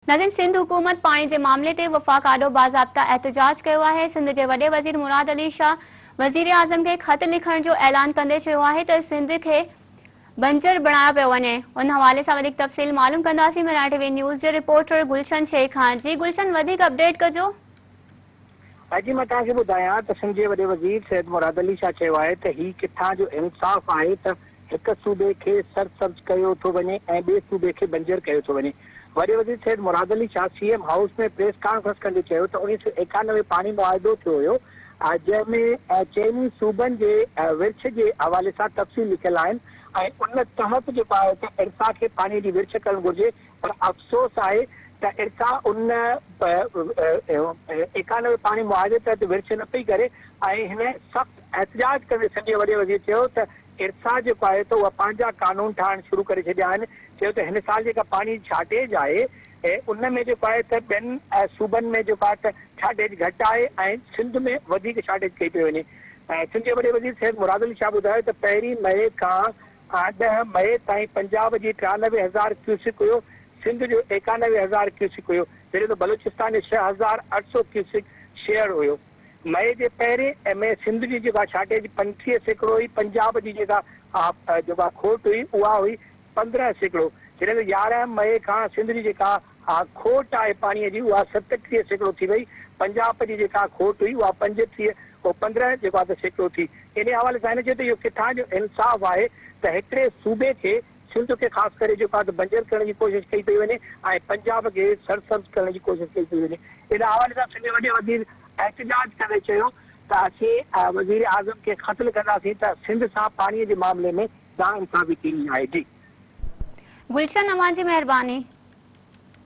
नाज़रीन, सिंध हुकूमत पानी के मामले ते वफ़ाक़ आॾो बाज़ाब्ता एहतजाज कयो आहे। सिंध के वॾे वज़ीर मुराद अली शाह वज़ीर आज़म के ख़त लिखण जो ऐलान कंदे चयो आहे त सिंध के बंजर बणायो पियो वञे। उन हवाले सां वधीक तफ़सील मालूम कंदासीं। मेरा टीवी न्यूज़ जे रिपोर्टर गुलशन शेख खान। जी गुलशन, वधीक अपडेट कजो। अॼु मां तव्हांखे ॿुधायां त सिंध जे वॾे वज़ीर सैयद मुराद अली शाह चयो आहे त ही किथां जो इंसाफ़ आहे त हिक सूबे खे सरसब्ज कयो थो वञे ऐं ॿिए सूबे खे बंजर कयो थो वञे। वॾे वज़ीर सैयद मुराद अली शाह सीएम हाउस में प्रेस कॉन्फ्रेंस कंदे चयो त 1991 पानी मुआहिदो थियो हुयो, जंहिंमें चइनी सूबनि जे विर्छ जे हवाले सां तफ़सील लिखियल आहिनि ऐं उन तहत जेको आहे त इरसा खे पाणी जी विर्छ करणु घुरिजे। पर अफ़सोस आहे त इरसा उन 91 पानी मुआहिदे तहत विर्छ न पई करे ऐं हिन सख़्तु एहतजाज कंदे सॼे वॾे वज़ीर चयो त इरसा जेको आहे त उहा पंहिंजा कानून ठाहिण शुरू करे छॾिया आहिनि। चयो त हिन साल जेका पानी शार्टेज आहे ऐं उन में जेको आहे त ॿियनि सूबनि में जेको आहे त शार्टेज घटि आहे ऐं सिंध में वधीक शार्टेज कई पई वञे। सिंध जे वॾे वज़ीर सैयद मुराद अली शाह ॿुधायो त 1 मई खां 10 मई ताईं पंजाब जी 93,000 क्यूसिक हुयो, सिंध जो 91,000 क्यूसिक हुयो, जॾहिं त बलूचिस्तान जो 6,800 क्यूसिक शेयर हुयो। मई जे पहिरें में सिंध जी जेका शार्टेज 35% हुई, पंजाब जी जेका जेका खोट हुई उहा हुई 15%। जॾहिं त 11 मई खां सिंध जी जेका खोट आहे पाणीअ जी उहा 37% थी वई, पंजाब जी जेका खोट हुई उहा 35 ऐं 15 जेको आहे त सैकड़ो थी। इन हवाले सां हिन चयो त इहो किथां जो इंसाफ़ आहे त हिकिड़े सूबे खे सिंध खे ख़ासि करे जेको आहे त बंजर करण जी कोशिशि कई पई वञे ऐं पंजाब खे सरसब्ज करण जी कोशिशि कई पई वञे। इन हवाले सां सिंध वॾे वज़ीर एहतजाज कंदे चयो त असीं वज़ीर आज़म खे ख़त लिखंदासीं त सिंध सां पाणीअ जे मामले में नाइंसाफ़ी थींदी आहे। जी गुलशन, अवां जी महिरबानी।